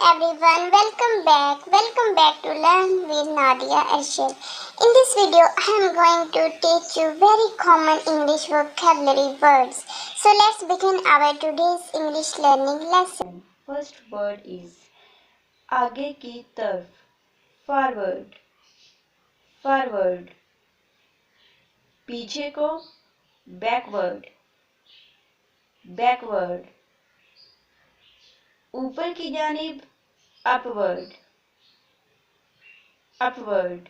everyone, welcome back to Learn with Nadia Arshad. In this video, I am going to teach you very common English vocabulary words. So let's begin our today's English learning lesson. First word is आगे की तरफ, forward, forward. पीछे को backward, backward. ऊपर की जानिब upward, upward.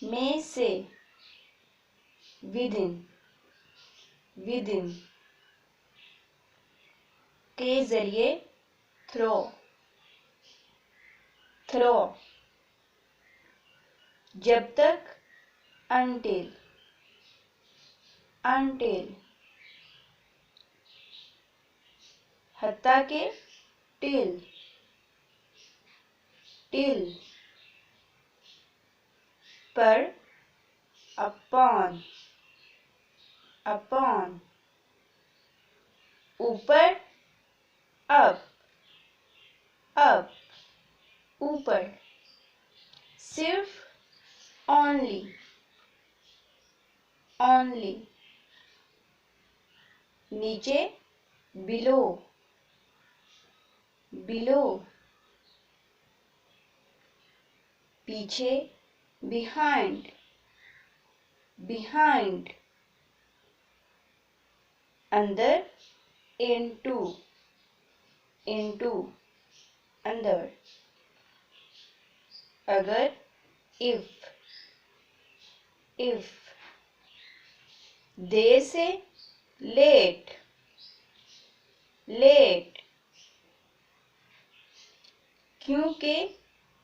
में से within, within. के जरिए throw, throw. जब तक until, until. हत्ता के till, till. पर upon, upon. ऊपर up, up. ऊपर. सिर्फ only, only. नीचे below, below. पीछे behind, behind. अंदर into, into. अंदर. अगर if, if. देर से late, late. क्योंकि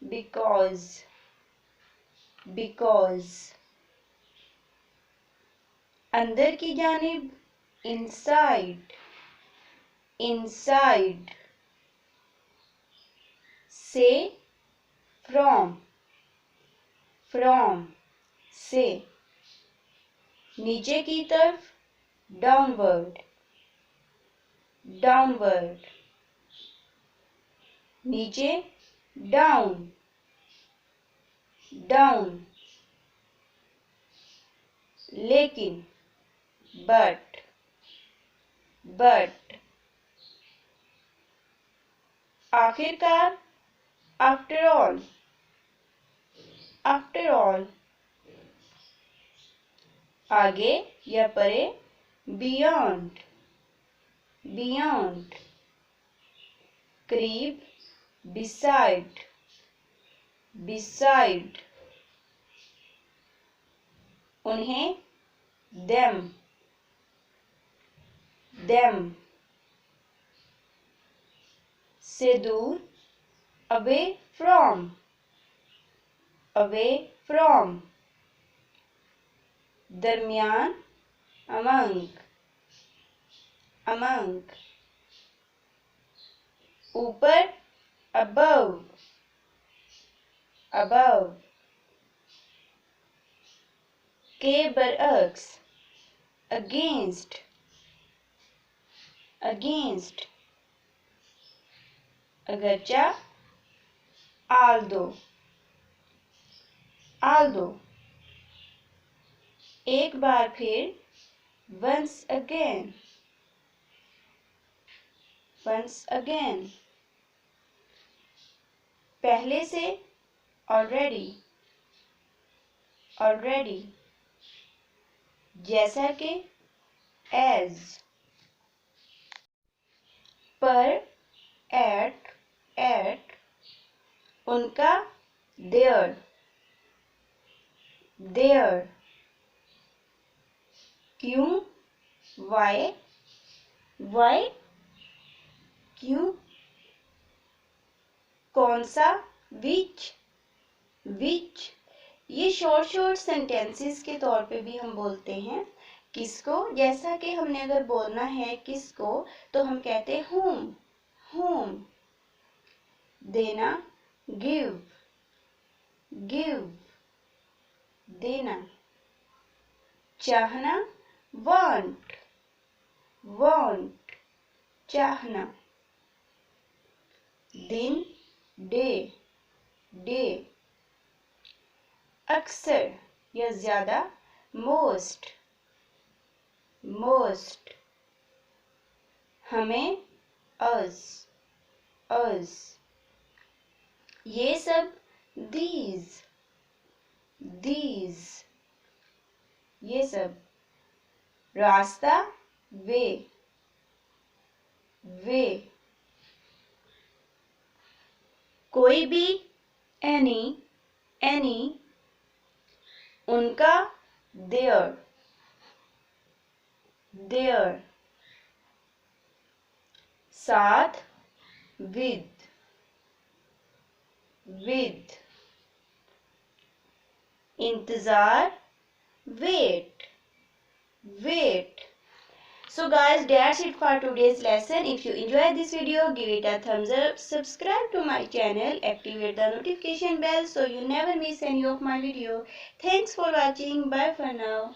because, because. अंदर की जानिब inside, inside. से from, from. से नीचे की तरफ downward, downward. नीचे down, down. लेकिन but, but. आखिरकार after all, after all. आगे या परे beyond, beyond. करीब beside, beside. उन्हें them, them. से दूर away from, away from. दरमियान among, among. ऊपर above, above. के बरअक्स against, against. अगरचा although, although. एक बार फिर once again, once again. पहले से already, already. जैसा कि as. पर at, at. उनका their, their. क्यों why, why. क्यों. कौन सा which, which. ये शॉर्ट शॉर्ट सेंटेंसेस के तौर पे भी हम बोलते हैं किसको. जैसा कि हमने अगर बोलना है किसको तो हम कहते हैं whom, whom. देना give, give. देना. चाहना want, want. चाहना. दिन, डे, डे। अक्सर या ज्यादा, मोस्ट, मोस्ट। हमें, अस, अस। ये सब, दीज, दीज। ये सब। रास्ता, वे, वे। कोई भी, एनी, एनी। उनका, देयर, देयर। साथ, विद, विद। इंतजार, wait, wait. So guys, that's it for today's lesson. If you enjoyed this video, give it a thumbs up, subscribe to my channel, activate the notification bell so you never miss any of my video. Thanks for watching. Bye for now.